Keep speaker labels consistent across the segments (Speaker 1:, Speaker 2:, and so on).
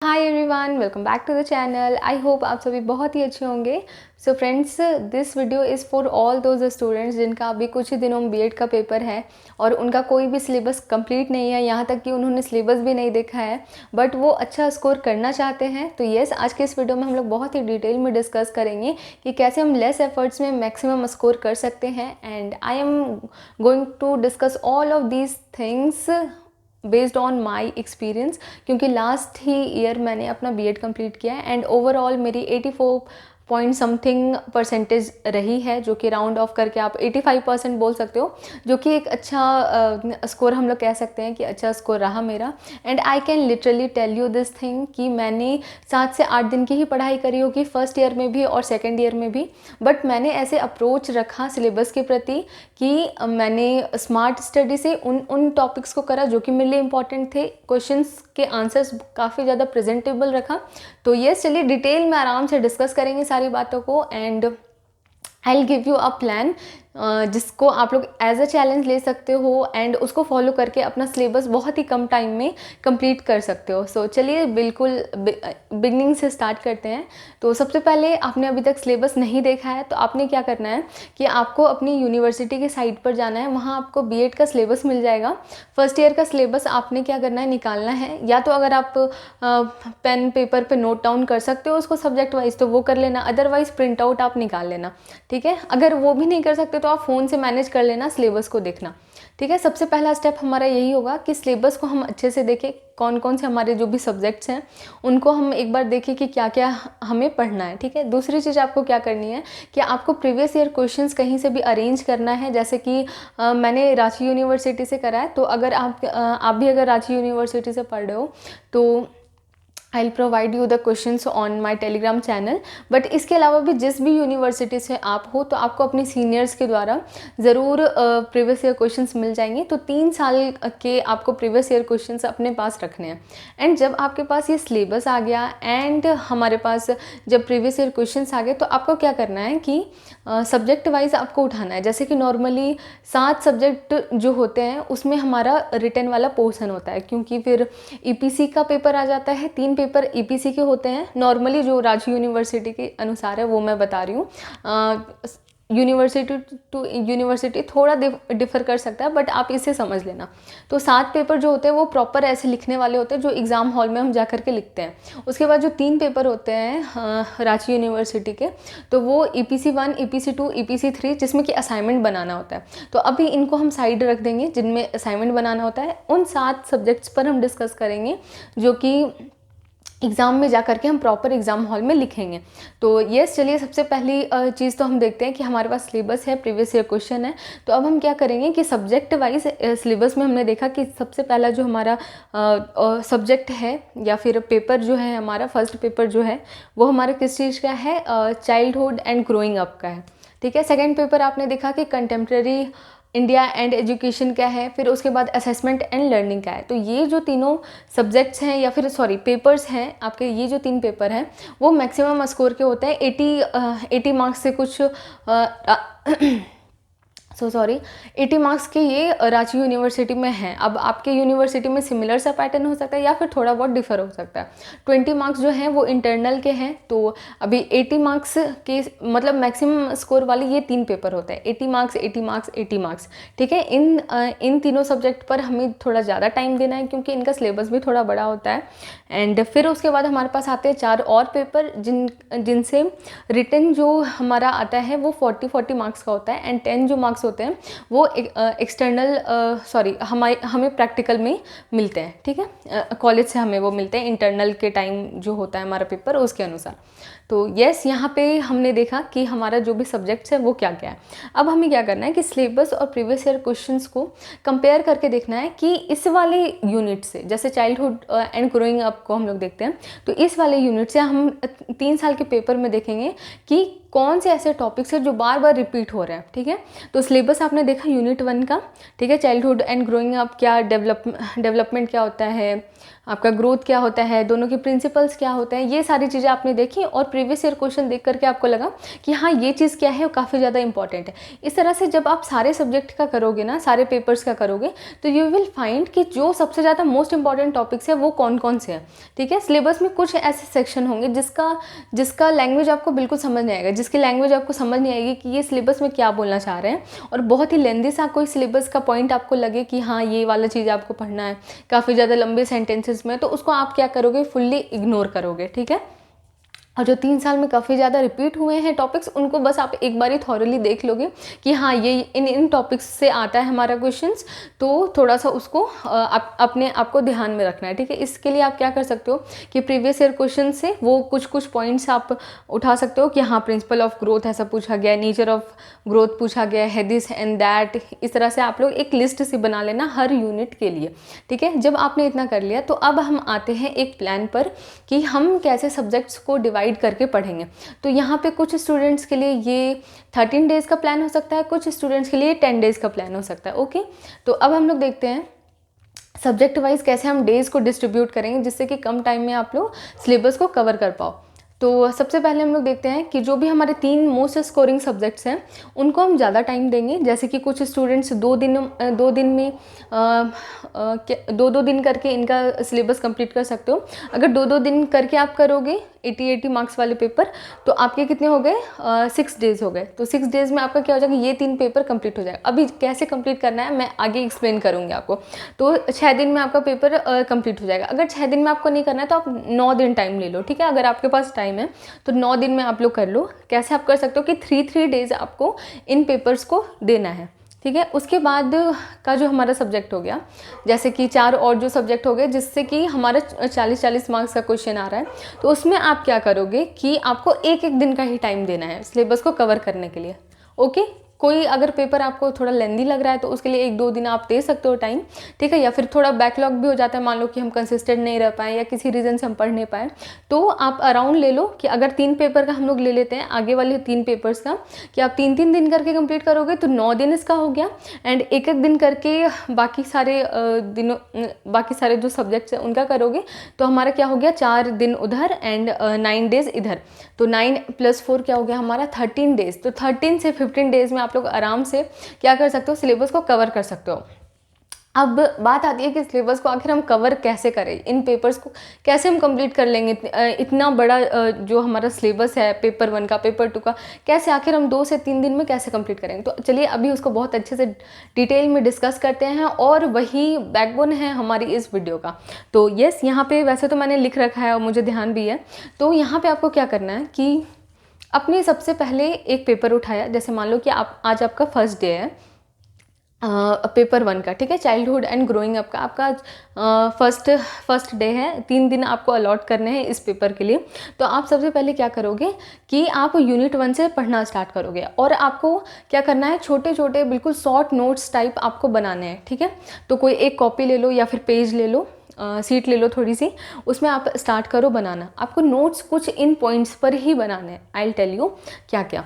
Speaker 1: Hi everyone, welcome back to the channel. I hope आप सभी बहुत ही अच्छे होंगे। So friends, this video is for all those students जिनका अभी कुछ ही दिनों में बीएड का पेपर है और उनका कोई भी सिलेबस कंप्लीट नहीं है, यहाँ तक कि उन्होंने सिलेबस भी नहीं देखा है, बट वो अच्छा स्कोर करना चाहते हैं। तो येस, आज के इस वीडियो में हम लोग बहुत ही डिटेल में डिस्कस करेंगे कि कैसे हम लेस एफर्ट्स में मैक्सिमम स्कोर कर सकते हैं। And I am going to discuss all of these things based on my experience, क्योंकि लास्ट ही ईयर मैंने अपना बीएड कंप्लीट किया है एंड ओवरऑल मेरी 84 पॉइंट समथिंग परसेंटेज रही है, जो कि राउंड ऑफ करके आप 85% बोल सकते हो, जो कि एक अच्छा स्कोर हम लोग कह सकते हैं कि अच्छा स्कोर रहा मेरा। And I can literally tell you this thing कि मैंने 7 से 8 दिन की ही पढ़ाई करी होगी फर्स्ट ईयर में भी और सेकेंड ईयर में भी, बट मैंने ऐसे अप्रोच रखा सिलेबस के प्रति कि मैंने स्मार्ट स्टडी से उन टॉपिक्स को करा जो कि मेरे लिए इंपॉर्टेंट थे, क्वेश्चंस के आंसर्स काफ़ी ज़्यादा प्रेजेंटेबल रखा। तो ये चलिए डिटेल में आराम से डिस्कस करेंगे सारी बातों को and I will give you a plan जिसको आप लोग एज अ चैलेंज ले सकते हो एंड उसको फॉलो करके अपना सिलेबस बहुत ही कम टाइम में कंप्लीट कर सकते हो। सो चलिए बिल्कुल बिगनिंग से स्टार्ट करते हैं। तो सबसे पहले आपने अभी तक सिलेबस नहीं देखा है तो आपने क्या करना है कि आपको अपनी यूनिवर्सिटी के साइट पर जाना है, वहाँ आपको बीएड का सिलेबस मिल जाएगा। फर्स्ट ईयर का सिलेबस आपने क्या करना है, निकालना है, या तो अगर आप पेन पेपर पे नोट डाउन कर सकते हो उसको सब्जेक्ट वाइज तो वो कर लेना, अदरवाइज प्रिंट आउट आप निकाल लेना, ठीक है। अगर वो भी नहीं कर सकते तो आप फ़ोन से मैनेज कर लेना, सिलेबस को देखना, ठीक है। सबसे पहला स्टेप हमारा यही होगा कि सिलेबस को हम अच्छे से देखें, कौन कौन से हमारे जो भी सब्जेक्ट्स हैं उनको हम एक बार देखें कि क्या क्या हमें पढ़ना है, ठीक है। दूसरी चीज़ आपको क्या करनी है कि आपको प्रीवियस ईयर क्वेश्चंस कहीं से भी अरेंज करना है, जैसे कि मैंने रांची यूनिवर्सिटी से करा है, तो अगर आप भी अगर रांची यूनिवर्सिटी से पढ़ रहे हो तो I will provide you the questions on my Telegram channel. But इसके अलावा भी जिस भी यूनिवर्सिटी से आप हो तो आपको अपने सीनियर्स के द्वारा ज़रूर प्रीवियस ईयर क्वेश्चंस मिल जाएंगे। तो 3 साल के आपको प्रीवियस ईयर क्वेश्चंस अपने पास रखने हैं। एंड जब आपके पास ये सिलेबस आ गया एंड हमारे पास जब प्रीवियस ईयर क्वेश्चंस आ गए तो आपको क्या करना है कि सब्जेक्ट वाइज आपको उठाना है। जैसे कि नॉर्मली 7 सब्जेक्ट जो होते हैं उसमें हमारा रिटन वाला पोर्शन होता है, क्योंकि फिर ईपीसी का पेपर आ जाता है, 3 पेपर ईपीसी के होते हैं नॉर्मली, जो रांची यूनिवर्सिटी के अनुसार है वो मैं बता रही हूँ। यूनिवर्सिटी टू यूनिवर्सिटी थोड़ा डिफ़र कर सकता है, बट आप इसे समझ लेना। तो 7 पेपर जो होते हैं वो प्रॉपर ऐसे लिखने वाले होते हैं जो एग्ज़ाम हॉल में हम जा कर के लिखते हैं। उसके बाद जो 3 पेपर होते हैं रांची यूनिवर्सिटी के, तो वो ईपीसी 1, ईपीसी 2, ईपीसी 3, जिसमें कि असाइनमेंट बनाना होता है। तो अभी इनको हम साइड रख देंगे, जिनमें असाइनमेंट बनाना होता है उन 7 सब्जेक्ट्स पर हम डिस्कस करेंगे जो कि एग्ज़ाम में जा कर के हम प्रॉपर एग्ज़ाम हॉल में लिखेंगे। तो यस, चलिए सबसे पहली चीज़ तो हम देखते हैं कि हमारे पास सिलेबस है, प्रीवियस ईयर क्वेश्चन है। तो अब हम क्या करेंगे कि सब्जेक्ट वाइज सिलेबस में हमने देखा कि सबसे पहला जो हमारा सब्जेक्ट है या फिर पेपर जो है, हमारा फर्स्ट पेपर जो है वो हमारा किस चीज़ का है, चाइल्डहुड एंड ग्रोइंग अप का है, ठीक है। सेकेंड पेपर आपने देखा कि कंटेम्प्रेरी इंडिया एंड एजुकेशन का है, फिर उसके बाद असेसमेंट एंड लर्निंग का है। तो ये जो तीनों सब्जेक्ट्स हैं या फिर सॉरी पेपर्स हैं आपके, ये जो 3 पेपर हैं वो मैक्सिमम स्कोर के होते हैं। 80 मार्क्स से कुछ 80 मार्क्स के ये रांची यूनिवर्सिटी में हैं। अब आपके यूनिवर्सिटी में सिमिलर सा पैटर्न हो सकता है या फिर थोड़ा बहुत डिफर हो सकता है। 20 मार्क्स जो हैं वो इंटरनल के हैं। तो अभी 80 मार्क्स के मतलब मैक्सिमम स्कोर वाले ये 3 पेपर होते हैं, 80 मार्क्स, 80 मार्क्स, 80 मार्क्स, ठीक है। इन तीनों सब्जेक्ट पर हमें थोड़ा ज़्यादा टाइम देना है क्योंकि इनका सिलेबस भी थोड़ा बड़ा होता है। एंड फिर उसके बाद हमारे पास आते हैं 4 और पेपर जिनसे रिटन जो हमारा आता है वो 40 मार्क्स का होता है एंड 10 जो मार्क्स होते हैं वो एक्सटर्नल हमें प्रैक्टिकल में मिलते हैं, ठीक है। कॉलेज से हमें वो मिलते हैं इंटरनल के टाइम जो होता है हमारा पेपर उसके अनुसार। तो यस, यहाँ पे हमने देखा कि हमारा जो भी सब्जेक्ट्स है वो क्या क्या है। अब हमें क्या करना है कि सिलेबस और प्रीवियस ईयर क्वेश्चंस को कंपेयर करके देखना है कि इस वाले यूनिट से, जैसे चाइल्डहुड एंड ग्रोइंग अप को हम लोग देखते हैं, तो इस वाले यूनिट से हम 3 साल के पेपर में देखेंगे कि कौन से ऐसे टॉपिक्स हैं जो बार बार रिपीट हो रहे हैं, ठीक है। तो सिलेबस आपने देखा यूनिट 1 का, ठीक है, चाइल्डहुड एंड ग्रोइंग अप, क्या डेवलपमेंट क्या होता है, आपका ग्रोथ क्या होता है, दोनों के प्रिंसिपल्स क्या होते हैं, ये सारी चीज़ें आपने देखी और प्रीवियस ईयर क्वेश्चन देख करके आपको लगा कि हाँ ये चीज़ क्या है वो काफ़ी ज़्यादा इंपॉर्टेंट है। इस तरह से जब आप सारे सब्जेक्ट का करोगे ना, सारे पेपर्स का करोगे, तो यू विल फाइंड कि जो सबसे ज़्यादा मोस्ट इंपॉर्टेंट टॉपिक्स है वो कौन कौन से हैं, ठीक है। सिलेबस में कुछ ऐसे सेक्शन होंगे जिसका लैंग्वेज आपको बिल्कुल समझ नहीं आएगा, जिसकी लैंग्वेज आपको समझ नहीं आएगी कि ये सिलेबस में क्या बोलना चाह रहे हैं, और बहुत ही लेंदी सा कोई सिलेबस का पॉइंट आपको लगे कि हाँ ये वाला चीज़ आपको पढ़ना है काफ़ी ज़्यादा लंबे सेंटेंसेस में, तो उसको आप क्या करोगे, फुल्ली इग्नोर करोगे, ठीक है। और जो 3 साल में काफ़ी ज़्यादा रिपीट हुए हैं टॉपिक्स, उनको बस आप एक बार ही थॉरली देख लोगे कि हाँ ये इन टॉपिक्स से आता है हमारा क्वेश्चंस, तो थोड़ा सा उसको अपने आप को ध्यान में रखना है, ठीक है। इसके लिए आप क्या कर सकते हो कि प्रीवियस ईयर क्वेश्चन से वो कुछ पॉइंट्स आप उठा सकते हो कि हाँ प्रिंसिपल ऑफ ग्रोथ ऐसा पूछा गया है, नेचर ऑफ ग्रोथ पूछा गया है, दिस एंड दैट, इस तरह से आप लोग एक लिस्ट सी बना लेना हर यूनिट के लिए, ठीक है। जब आपने इतना कर लिया तो अब हम आते हैं एक प्लान पर कि हम कैसे सब्जेक्ट्स को डिवाइड करके पढ़ेंगे। तो यहाँ पे कुछ स्टूडेंट्स के लिए ये 13 डेज़ का प्लान हो सकता है, कुछ स्टूडेंट्स के लिए 10 डेज़ का प्लान हो सकता है, ओके। तो अब हम लोग देखते हैं सब्जेक्ट वाइज कैसे हम डेज़ को डिस्ट्रीब्यूट करेंगे जिससे कि कम टाइम में आप लोग सिलेबस को कवर कर पाओ। तो सबसे पहले हम लोग देखते हैं कि जो भी हमारे 3 मोस्ट स्कोरिंग सब्जेक्ट्स हैं उनको हम ज़्यादा टाइम देंगे। जैसे कि कुछ स्टूडेंट्स 2 दिन में 2-2 दिन करके इनका सिलेबस कंप्लीट कर सकते हो। अगर 2-2 दिन करके आप करोगे 80 मार्क्स वाले पेपर, तो आपके कितने हो गए, 6 डेज़ हो गए। तो 6 डेज़ में आपका क्या हो जाएगा, ये 3 पेपर कंप्लीट हो जाएगा। अभी कैसे कंप्लीट करना है मैं आगे एक्सप्लेन करूँगी आपको। तो 6 दिन में आपका पेपर कंप्लीट हो जाएगा। अगर 6 दिन में आपको नहीं करना है तो आप 9 दिन टाइम ले लो, ठीक है। अगर आपके पास टाइम है तो 9 दिन में आप लोग कर लो। कैसे आप कर सकते हो कि 3 डेज़ आपको इन पेपर्स को देना है, ठीक है। उसके बाद का जो हमारा सब्जेक्ट हो गया, जैसे कि 4 और जो सब्जेक्ट हो गए जिससे कि हमारा 40-40 मार्क्स का क्वेश्चन आ रहा है, तो उसमें आप क्या करोगे कि आपको एक दिन का ही टाइम देना है सिलेबस को कवर करने के लिए, ओके। कोई अगर पेपर आपको थोड़ा लेंदी लग रहा है तो उसके लिए 1-2 दिन आप दे सकते हो टाइम, ठीक है। या फिर थोड़ा बैकलॉग भी हो जाता है, मान लो कि हम कंसिस्टेंट नहीं रह पाए या किसी रीज़न से हम पढ़ नहीं पाए, तो आप अराउंड ले लो कि अगर 3 पेपर का हम लोग ले लेते हैं, आगे वाले 3 पेपर्स का, कि आप 3-3 दिन करके कंप्लीट करोगे तो 9 दिन इसका हो गया। एंड एक दिन करके बाकी सारे जो सब्जेक्ट्स हैं उनका करोगे तो हमारा क्या हो गया, 4 दिन उधर एंड 9 डेज़ इधर। तो 9 + 4 क्या हो गया हमारा 13 डेज़। तो 13 से 15 डेज़ में आप लोग आराम से क्या कर सकते हो, सिलेबस को कवर कर सकते हो। अब बात आती है कि सिलेबस को आखिर हम कवर कैसे करें, इन पेपर्स को कैसे हम कंप्लीट कर लेंगे, इतना बड़ा जो हमारा सिलेबस है पेपर 1 का, पेपर 2 का, कैसे आखिर हम 2 से 3 दिन में कैसे कंप्लीट करेंगे। तो चलिए अभी उसको बहुत अच्छे से डिटेल में डिस्कस करते हैं और वही बैकबोन है हमारी इस वीडियो का। तो यस, यहाँ पे वैसे तो मैंने लिख रखा है और मुझे ध्यान भी है। तो यहाँ पे आपको क्या करना है कि अपने सबसे पहले एक पेपर उठाया, जैसे मान लो कि आज आपका फर्स्ट डे है पेपर 1 का, ठीक है, चाइल्डहुड एंड ग्रोइंग अप का आपका फर्स्ट डे है। 3 दिन आपको अलॉट करने हैं इस पेपर के लिए। तो आप सबसे पहले क्या करोगे कि आप यूनिट 1 से पढ़ना स्टार्ट करोगे और आपको क्या करना है, छोटे छोटे बिल्कुल शॉर्ट नोट्स टाइप आपको बनाने हैं, ठीक है। तो कोई एक कॉपी ले लो या फिर पेज ले लो, सीट ले लो थोड़ी सी, उसमें आप स्टार्ट करो बनाना। आपको नोट्स कुछ इन पॉइंट्स पर ही बनाने हैं। आई विल टेल यू क्या क्या,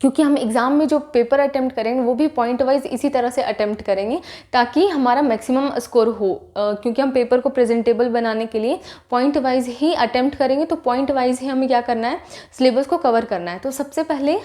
Speaker 1: क्योंकि हम एग्ज़ाम में जो पेपर अटेम्प्ट करेंगे वो भी पॉइंट वाइज इसी तरह से अटेम्प्ट करेंगे ताकि हमारा मैक्सिमम स्कोर हो। क्योंकि हम पेपर को प्रेजेंटेबल बनाने के लिए पॉइंट वाइज ही अटेम्प्ट करेंगे, तो पॉइंट वाइज ही हमें क्या करना है, सिलेबस को कवर करना है। तो सबसे पहले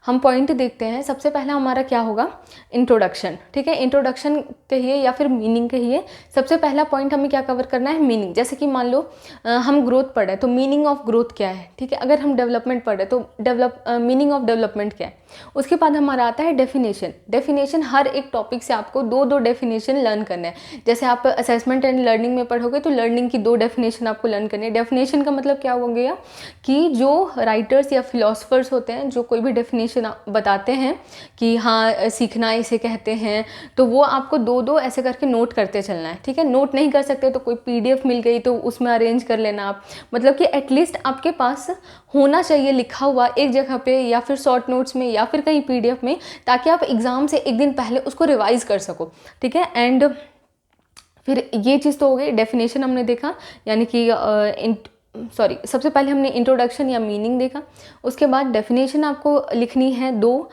Speaker 1: हम पॉइंट देखते हैं। सबसे पहला हमारा क्या होगा, इंट्रोडक्शन, ठीक है। इंट्रोडक्शन कहिए या फिर मीनिंग कहिए, सबसे पहला पॉइंट हमें क्या कवर करना है, मीनिंग। जैसे कि मान लो हम ग्रोथ पढ़ रहे हैं तो मीनिंग ऑफ ग्रोथ क्या है, ठीक है। अगर हम डेवलपमेंट पढ़ रहे हैं तो मीनिंग ऑफ डेवलपमेंट क्या है। उसके बाद हमारा आता है डेफिनेशन। डेफिनेशन हर एक टॉपिक से आपको 2-2 डेफिनेशन लर्न करना है। जैसे आप असेसमेंट एंड लर्निंग में पढ़ोगे तो लर्निंग की 2 डेफिनेशन आपको लर्न करनी है। डेफिनेशन का मतलब क्या हो गया कि जो राइटर्स या फिलोसफर्स होते हैं जो कोई भी डेफिनेशन बताते हैं कि हाँ सीखना इसे कहते हैं, तो वो आपको 2-2 ऐसे करके नोट करते चलना है, ठीक है। नोट नहीं कर सकते तो कोई PDF मिल गई तो उसमें अरेंज कर लेना आप, मतलब कि एटलीस्ट आपके पास होना चाहिए लिखा हुआ एक जगह पे या फिर शॉर्ट नोट्स में या फिर कहीं PDF में, ताकि आप एग्ज़ाम से एक दिन पहले उसको रिवाइज कर सको, ठीक है। एंड फिर ये चीज़ तो हो गई, डेफिनेशन हमने देखा, यानी कि सॉरी, सबसे पहले हमने इंट्रोडक्शन या मीनिंग देखा, उसके बाद डेफिनेशन आपको लिखनी है 2,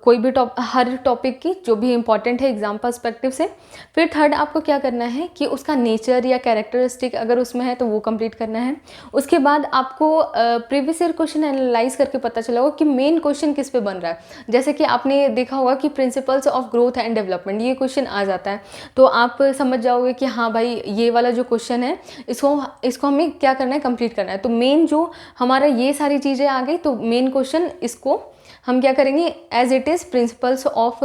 Speaker 1: कोई भी हर टॉपिक की जो भी इंपॉर्टेंट है एग्जाम पर्सपेक्टिव से। फिर थर्ड आपको क्या करना है कि उसका नेचर या कैरेक्टरिस्टिक अगर उसमें है तो वो कंप्लीट करना है। उसके बाद आपको प्रीवियस ईयर क्वेश्चन एनालाइज करके पता चला होगा कि मेन क्वेश्चन किस पे बन रहा है। जैसे कि आपने देखा होगा कि principles of growth and development ये क्वेश्चन आ जाता है, तो आप समझ जाओगे कि हाँ भाई ये वाला जो क्वेश्चन है इसको हमें क्या करना है, कंप्लीट करना है। तो मेन जो हमारा ये सारी चीज़ें आ गई, तो मेन क्वेश्चन इसको हम क्या करेंगे, as it is principles of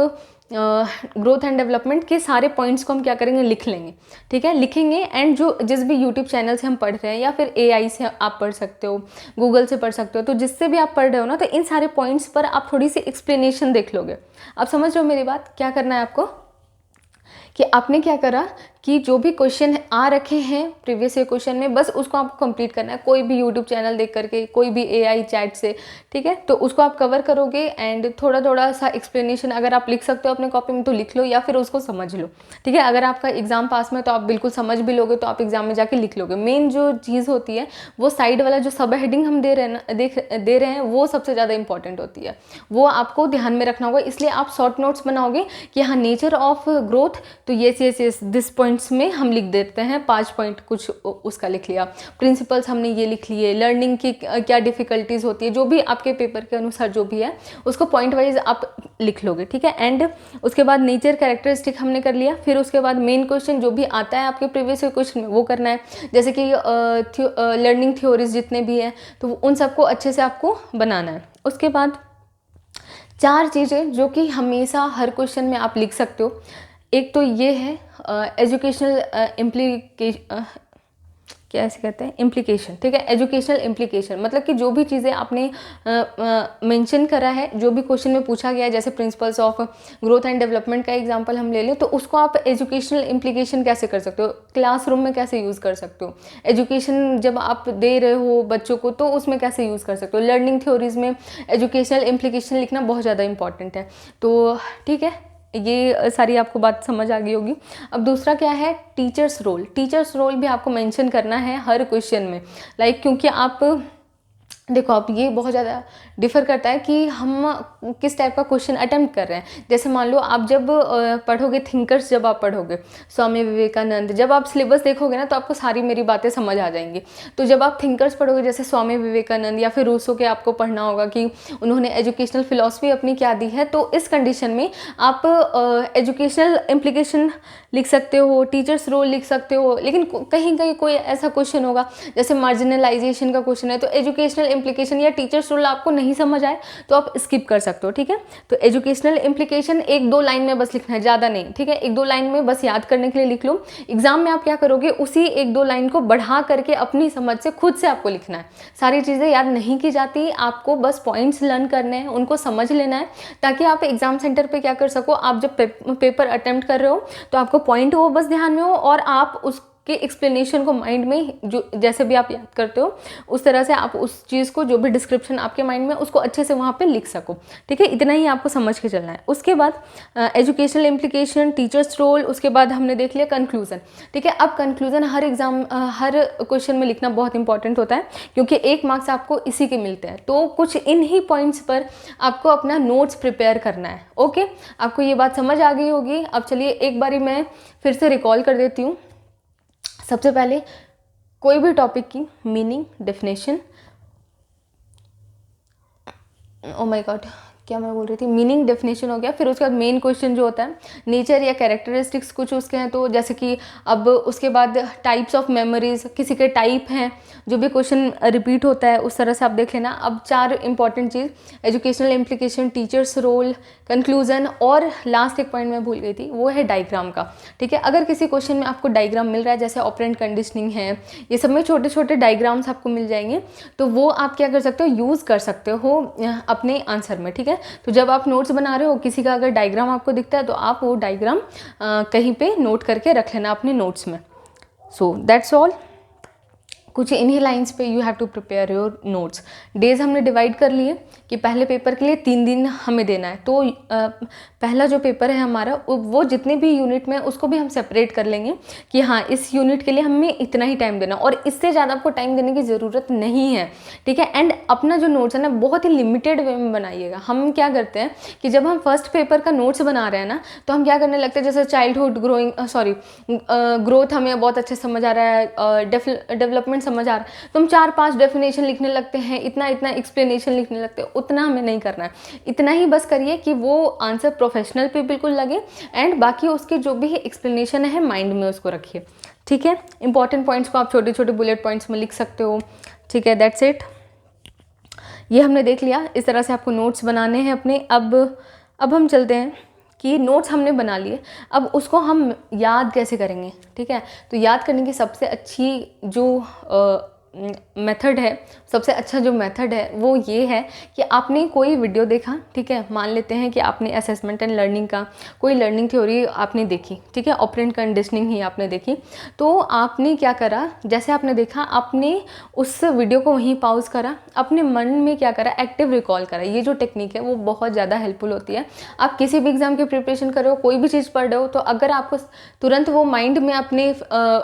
Speaker 1: growth and development के सारे पॉइंट्स को हम क्या करेंगे, लिख लेंगे। ठीक है, लिखेंगे। एंड जो जिस भी यूट्यूब चैनल से हम पढ़ रहे हैं या फिर AI से आप पढ़ सकते हो, गूगल से पढ़ सकते हो, तो जिससे भी आप पढ़ रहे हो ना, तो इन सारे पॉइंट्स पर आप थोड़ी सी एक्सप्लेनेशन देख लोगे। आप समझ रहे हो मेरी बात? क्या करना है आपको कि आपने क्या करा कि जो भी क्वेश्चन आ रखे हैं प्रीवियस ईयर क्वेश्चन में, बस उसको आपको कंप्लीट करना है, कोई भी यूट्यूब चैनल देख करके, कोई भी AI चैट से। ठीक है, तो उसको आप कवर करोगे एंड थोड़ा थोड़ा सा एक्सप्लेनेशन अगर आप लिख सकते हो अपने कॉपी में तो लिख लो, या फिर उसको समझ लो। ठीक है, अगर आपका एग्जाम पास में तो आप बिल्कुल समझ भी लोगे, तो आप एग्जाम में जाके लिख लोगे। मेन जो चीज़ होती है वो साइड वाला जो सब हेडिंग हम दे रहे हैं वो सबसे ज़्यादा इंपॉर्टेंट होती है, वो आपको ध्यान में रखना होगा। इसलिए आप शॉर्ट नोट्स बनाओगे कि हाँ नेचर ऑफ ग्रोथ, तो ये दिस पॉइंट्स में हम लिख देते हैं 5 पॉइंट कुछ उसका लिख लिया। प्रिंसिपल्स हमने ये लिख लिए, लर्निंग की क्या डिफ़िकल्टीज़ होती है, जो भी आपके पेपर के अनुसार जो भी है उसको पॉइंट वाइज आप लिख लोगे। ठीक है, एंड उसके बाद नेचर कैरेक्टरिस्टिक हमने कर लिया। फिर उसके बाद मेन क्वेश्चन जो भी आता है आपके प्रीवियस क्वेश्चन में वो करना है, जैसे कि लर्निंग थ्योरीज जितने भी हैं तो उन सबको अच्छे से आपको बनाना है। उसके बाद 4 चीज़ें जो कि हमेशा हर क्वेश्चन में आप लिख सकते हो। एक तो ये है एजुकेशनल क्या ऐसे कहते हैं, इम्प्लीकेशन। ठीक है, एजुकेशनल इम्प्लीकेशन मतलब कि जो भी चीज़ें आपने मेंशन करा है, जो भी क्वेश्चन में पूछा गया है, जैसे principles of growth and development का एग्जांपल हम ले लें, तो उसको आप एजुकेशनल इम्प्लीकेशन कैसे कर सकते हो, क्लासरूम में कैसे यूज़ कर सकते हो, एजुकेशन जब आप दे रहे हो बच्चों को तो उसमें कैसे यूज़ कर सकते हो। लर्निंग थ्योरीज में एजुकेशनल इम्प्लीकेशन लिखना बहुत ज़्यादा इंपॉर्टेंट है। तो ठीक है, ये सारी आपको बात समझ आ गई होगी। अब दूसरा क्या है, टीचर्स रोल। टीचर्स रोल भी आपको मेंशन करना है हर क्वेश्चन में, लाइक क्योंकि आप देखो, आप ये बहुत ज़्यादा डिफ़र करता है कि हम किस टाइप का क्वेश्चन अटेम्प्ट कर रहे हैं। जैसे मान लो आप जब पढ़ोगे थिंकर्स, जब आप पढ़ोगे स्वामी विवेकानंद, जब आप सिलेबस देखोगे ना तो आपको सारी मेरी बातें समझ आ जाएंगी। तो जब आप थिंकर्स पढ़ोगे जैसे स्वामी विवेकानंद या फिर रूसो के, आपको पढ़ना होगा कि उन्होंने एजुकेशनल फिलॉसफी अपनी क्या दी है, तो इस कंडीशन में आप एजुकेशनल इम्प्लीकेशन लिख सकते हो, टीचर्स रोल लिख सकते हो। लेकिन कहीं कहीं कोई ऐसा क्वेश्चन होगा जैसे मार्जिनलाइजेशन का क्वेश्चन है, तो एजुकेशनल इम्प्लीकेशन या टीचर्स रोल आपको नहीं समझ आए तो आप स्किप कर सकते हो। ठीक है, तो एजुकेशनल इम्प्लीकेशन 1-2 लाइन में बस लिखना है, ज़्यादा नहीं। ठीक है, 1-2 लाइन में बस याद करने के लिए लिख लो। एग्जाम में आप क्या करोगे, उसी 1-2 लाइन को बढ़ा करके अपनी समझ से खुद से आपको लिखना है। सारी चीज़ें याद नहीं की जाती, आपको बस पॉइंट्स लर्न करने हैं, उनको समझ लेना है, ताकि आप एग्जाम सेंटर पर क्या कर सको, आप जब पेपर अटेम्प्ट कर रहे हो तो आपको पॉइंट वो बस ध्यान में हो और आप उसके एक्सप्लेनेशन को माइंड में, जो जैसे भी आप याद करते हो उस तरह से आप उस चीज़ को, जो भी डिस्क्रिप्शन आपके माइंड में, उसको अच्छे से वहाँ पे लिख सको। ठीक है, इतना ही आपको समझ के चलना है। उसके बाद एजुकेशनल इम्प्लीकेशन, टीचर्स रोल, उसके बाद हमने देख लिया कंक्लूजन। ठीक है, अब कंक्लूजन हर क्वेश्चन में लिखना बहुत इंपॉर्टेंट होता है, क्योंकि 1 मार्क्स आपको इसी के मिलते हैं। तो कुछ इन ही पॉइंट्स पर आपको अपना नोट्स प्रिपेयर करना है। ओके, आपको ये बात समझ आ गई होगी। अब चलिए एक बारी मैं फिर से रिकॉल कर देती हूँ। सबसे पहले कोई भी टॉपिक की meaning, definition, oh my God क्या मैं बोल रही थी, मीनिंग डेफिनेशन हो गया। फिर उसके बाद मेन क्वेश्चन जो होता है, नेचर या कैरेक्टरिस्टिक्स कुछ उसके हैं, तो जैसे कि अब उसके बाद टाइप्स ऑफ मेमोरीज, किसी के टाइप हैं, जो भी क्वेश्चन रिपीट होता है उस तरह से आप देख लेना। अब 4 इंपॉर्टेंट चीज़, educational implication, teachers role, conclusion, और लास्ट एक पॉइंट मैं भूल गई थी, वो है डायग्राम का। ठीक है, अगर किसी क्वेश्चन में आपको डायग्राम मिल रहा है, जैसे ऑपरेंट कंडीशनिंग है, ये सब में छोटे छोटे डायग्राम्स आपको मिल जाएंगे, तो वो आप क्या कर सकते हो, यूज़ कर सकते हो अपने आंसर में। ठीक है, तो जब आप नोट्स बना रहे हो, किसी का अगर डायग्राम आपको दिखता है तो आप वो डायग्राम कहीं पे नोट करके रख लेना अपने नोट्स में। So that's all. कुछ इन्हीं लाइंस पे you have to prepare your notes. Days हमने डिवाइड कर लिए कि पहले पेपर के लिए 3 दिन हमें देना है, तो पहला जो पेपर है हमारा वो जितने भी यूनिट में उसको भी हम सेपरेट कर लेंगे कि हाँ इस यूनिट के लिए हमें इतना ही टाइम देना, और इससे ज़्यादा आपको टाइम देने की ज़रूरत नहीं है, ठीक है। एंड अपना जो नोट्स है ना बहुत ही लिमिटेड वे में बनाइएगा। हम क्या करते हैं कि जब हम फर्स्ट पेपर का नोट्स बना रहे हैं ना, तो हम क्या करने लगते हैं, जैसे चाइल्डहुड ग्रोथ हमें बहुत अच्छे समझ आ रहा है, डेवलपमेंट समझ आ रहा है, तो हम 4-5 डेफिनेशन लिखने लगते हैं, इतना एक्सप्लेनेशन लिखने लगते हैं। उतना हमें नहीं करना है, इतना ही बस करिए कि वो आंसर प्रोफेशनल पे बिल्कुल लगे, एंड बाकी उसके जो भी एक्सप्लेनेशन है माइंड में उसको रखिए, ठीक है। इंपॉर्टेंट पॉइंट्स को आप छोटे छोटे बुलेट पॉइंट्स में लिख सकते हो, ठीक है। दैट्स इट, ये हमने देख लिया। इस तरह से आपको नोट्स बनाने हैं अपने। अब हम चलते हैं कि नोट्स हमने बना लिए, अब उसको हम याद कैसे करेंगे, ठीक है। तो याद करने की सबसे अच्छी जो मेथड है, सबसे अच्छा जो मेथड है वो ये है कि आपने कोई वीडियो देखा, ठीक है। मान लेते हैं कि आपने असेसमेंट एंड लर्निंग का कोई लर्निंग थ्योरी आपने देखी, ठीक है, ऑपरेंट कंडीशनिंग ही आपने देखी। तो आपने क्या करा, जैसे आपने देखा आपने उस वीडियो को वहीं पॉज करा, अपने मन में क्या करा, एक्टिव रिकॉल करा। ये जो टेक्निक है वो बहुत ज़्यादा हेल्पफुल होती है। आप किसी भी एग्जाम की प्रिपरेशन कर रहे हो, कोई भी चीज़ पढ़ रहे हो, तो अगर आपको तुरंत वो माइंड में अपने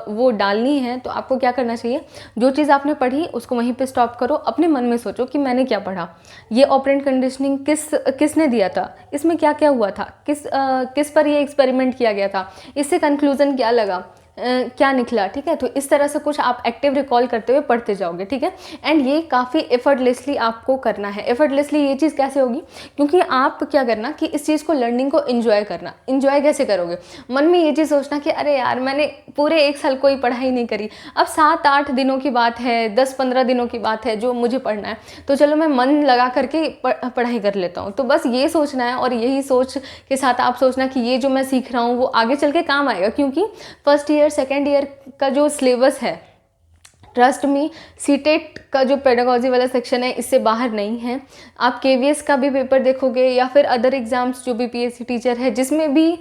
Speaker 1: वो डालनी है, तो आपको क्या करना चाहिए, जो चीज़ आपने पढ़ी उसको वहीं पे स्टॉप करो, अपने मन में सोचो कि मैंने क्या पढ़ा, ये ऑपरेंट कंडीशनिंग किसने दिया था, इसमें क्या क्या हुआ था, किस पर ये एक्सपेरिमेंट किया गया था, इससे कंक्लूजन क्या लगा, क्या निकला, ठीक है। तो इस तरह से कुछ आप एक्टिव रिकॉल करते हुए पढ़ते जाओगे, ठीक है। एंड ये काफ़ी एफर्टलेसली आपको करना है। एफर्टलेसली ये चीज़ कैसे होगी, क्योंकि आप क्या करना कि इस चीज़ को, लर्निंग को एंजॉय करना। एंजॉय कैसे करोगे, मन में ये चीज़ सोचना कि अरे यार मैंने पूरे 1 साल कोई पढ़ाई नहीं करी, अब 7-8 दिनों की बात है, 10-15 दिनों की बात है जो मुझे पढ़ना है, तो चलो मैं मन लगा करके पढ़ाई कर लेता हूँ। तो बस ये सोचना है, और यही सोच के साथ आप सोचना कि ये जो मैं सीख रहा हूँ वो आगे चल के काम आएगा, क्योंकि फर्स्ट ईयर सेकेंड ईयर का जो सिलेबस है, ट्रस्ट मी, सीटेट का जो पेडागॉजी वाला सेक्शन है इससे बाहर नहीं है। आप केवीएस का भी पेपर देखोगे या फिर अदर एग्जाम्स जो बीपीएससी टीचर है, जिसमें भी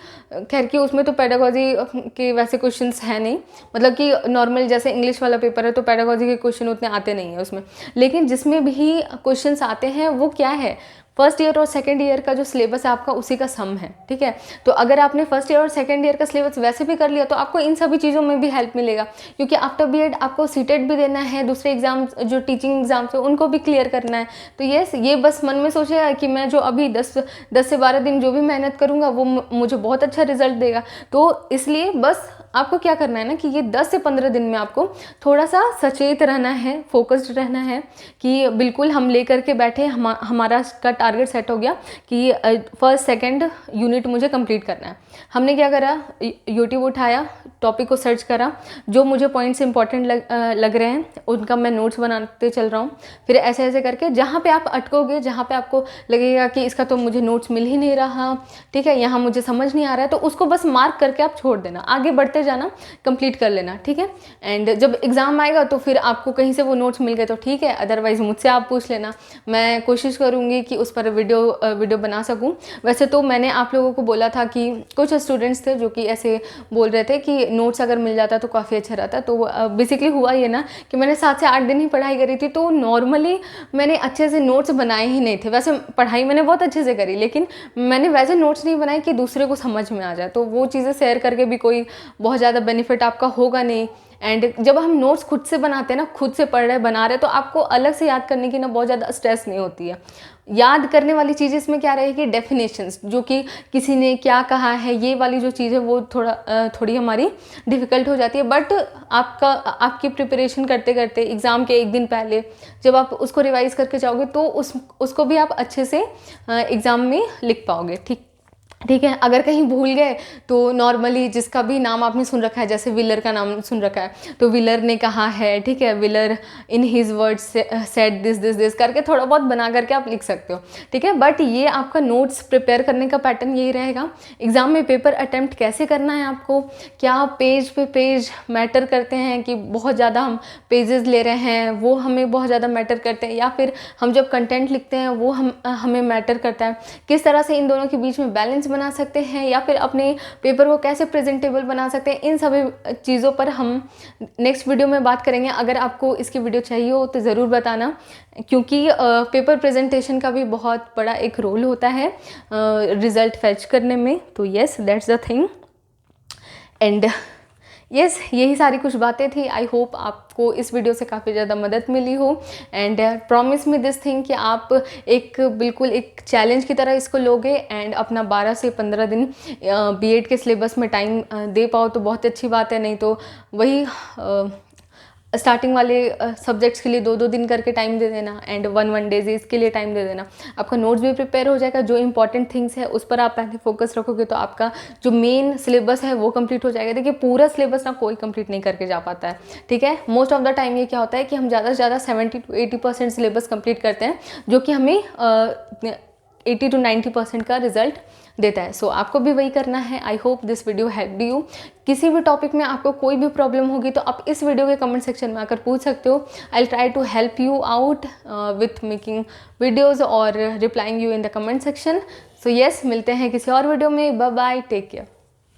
Speaker 1: खैर कि उसमें तो पेडागॉजी के वैसे क्वेश्चंस है नहीं, मतलब कि नॉर्मल जैसे इंग्लिश वाला पेपर है तो पेडागॉजी के क्वेश्चन उतने आते नहीं है उसमें, लेकिन जिसमें भी क्वेश्चंस आते हैं वो क्या है, फर्स्ट ईयर और सेकंड ईयर का जो सिलेबस है आपका उसी का सम है, ठीक है। तो अगर आपने फर्स्ट ईयर और सेकंड ईयर का सिलेबस वैसे भी कर लिया तो आपको इन सभी चीज़ों में भी हेल्प मिलेगा, क्योंकि आफ्टर बीएड आपको सीटेट भी देना है, दूसरे एग्जाम जो टीचिंग एग्जाम्स है उनको भी क्लियर करना है। तो ये बस मन में सोचेगा कि मैं जो अभी 10 से 12 दिन जो भी मेहनत करूँगा वो मुझे बहुत अच्छा रिजल्ट देगा। तो इसलिए बस आपको क्या करना है ना कि ये 10 से 15 दिन में आपको थोड़ा सा सचेत रहना है, फोकस्ड रहना है कि बिल्कुल हम लेकर के बैठे, हमारा का टारगेट सेट हो गया कि फर्स्ट सेकंड यूनिट मुझे कंप्लीट करना है। हमने क्या करा, यूट्यूब उठाया, टॉपिक को सर्च करा, जो मुझे पॉइंट्स इंपॉर्टेंट लग रहे हैं उनका मैं नोट्स बनाते चल रहा हूँ। फिर ऐसे ऐसे करके जहाँ पे आप अटकोगे, जहाँ पे आपको लगेगा कि इसका तो मुझे नोट्स मिल ही नहीं रहा, ठीक है, यहाँ मुझे समझ नहीं आ रहा है, तो उसको बस मार्क करके आप छोड़ देना, आगे बढ़ते जाना, कंप्लीट कर लेना, ठीक है। एंड जब एग्जाम आएगा तो फिर आपको कहीं से वो नोट्स मिल गए तो ठीक है, अदरवाइज मुझसे आप पूछ लेना, मैं कोशिश करूँगी कि उस पर वीडियो बना सकूँ। वैसे तो मैंने आप लोगों को बोला था कि कुछ स्टूडेंट्स थे जो कि ऐसे बोल रहे थे कि नोट्स अगर मिल जाता तो काफ़ी अच्छा रहता। तो बेसिकली हुआ ये ना कि मैंने 7 से 8 दिन ही पढ़ाई करी थी, तो नॉर्मली मैंने अच्छे से नोट्स बनाए ही नहीं थे। वैसे पढ़ाई मैंने बहुत अच्छे से करी, लेकिन मैंने वैसे नोट्स नहीं बनाए कि दूसरे को समझ में आ जाए, तो वो चीज़ें शेयर करके भी कोई बहुत ज़्यादा बेनिफिट आपका होगा नहीं। एंड जब हम नोट्स खुद से बनाते हैं ना, खुद से पढ़ रहे बना रहे, तो आपको अलग से याद करने की ना बहुत ज़्यादा स्ट्रेस नहीं होती है। याद करने वाली चीज़ इसमें क्या रहेगी, डेफिनेशंस, जो कि किसी ने क्या कहा है, ये वाली जो चीज़ है वो थोड़ी हमारी डिफ़िकल्ट हो जाती है। बट आपकी प्रिपरेशन करते करते एग्ज़ाम के 1 दिन पहले जब आप उसको रिवाइज़ करके जाओगे तो उसको भी आप अच्छे से एग्ज़ाम में लिख पाओगे, ठीक है। अगर कहीं भूल गए तो नॉर्मली जिसका भी नाम आपने सुन रखा है, जैसे विलर का नाम सुन रखा है तो विलर ने कहा है, ठीक है, wheeler in his words said this करके थोड़ा बहुत बना करके आप लिख सकते हो, ठीक है। बट ये आपका नोट्स प्रिपेयर करने का पैटर्न यही रहेगा। एग्जाम में पेपर अटेम्प्ट कैसे करना है आपको, क्या पेज पे पेज मैटर करते हैं कि बहुत ज़्यादा हम पेजेस ले रहे हैं, वो हमें बहुत ज़्यादा मैटर करते हैं, या फिर हम जब कंटेंट लिखते हैं वो हमें मैटर करता है, किस तरह से इन दोनों के बीच में बैलेंस बना सकते हैं या फिर अपने पेपर को कैसे प्रेजेंटेबल बना सकते हैं, इन सभी चीज़ों पर हम नेक्स्ट वीडियो में बात करेंगे। अगर आपको इसकी वीडियो चाहिए हो तो ज़रूर बताना, क्योंकि पेपर प्रेजेंटेशन का भी बहुत बड़ा एक रोल होता है रिज़ल्ट फैच करने में। तो yes, that's the thing. And yes, यही सारी कुछ बातें थी। आई होप आपको इस वीडियो से काफ़ी ज़्यादा मदद मिली हो। And promise me this thing कि आप बिल्कुल एक चैलेंज की तरह इसको लोगे एंड अपना 12 से 15 दिन बीएड के सिलेबस में टाइम दे पाओ तो बहुत अच्छी बात है। नहीं तो वही स्टार्टिंग वाले सब्जेक्ट्स के लिए 2-2 दिन करके टाइम दे देना एंड 1 डेज इसके लिए टाइम दे देना। आपका नोट्स भी प्रिपेयर हो जाएगा, जो इंपॉर्टेंट थिंग्स है उस पर आप पहले फोकस रखोगे तो आपका जो मेन सिलेबस है वो कंप्लीट हो जाएगा। देखिए, पूरा सिलेबस ना कोई कंप्लीट नहीं करके जा पाता है, ठीक है। मोस्ट ऑफ द टाइम ये क्या होता है कि हम ज़्यादा से ज़्यादा 70 to 80% सिलेबस कंप्लीट करते हैं, जो कि हमें 80 to 90% का रिजल्ट देता है। सो आपको भी वही करना है। I hope this video help you. किसी भी टॉपिक में आपको कोई भी प्रॉब्लम होगी तो आप इस वीडियो के कमेंट सेक्शन में आकर पूछ सकते हो। I will try to help you out with making videos और replying you in the comment section. So yes, मिलते हैं किसी और वीडियो में। Bye bye, take care.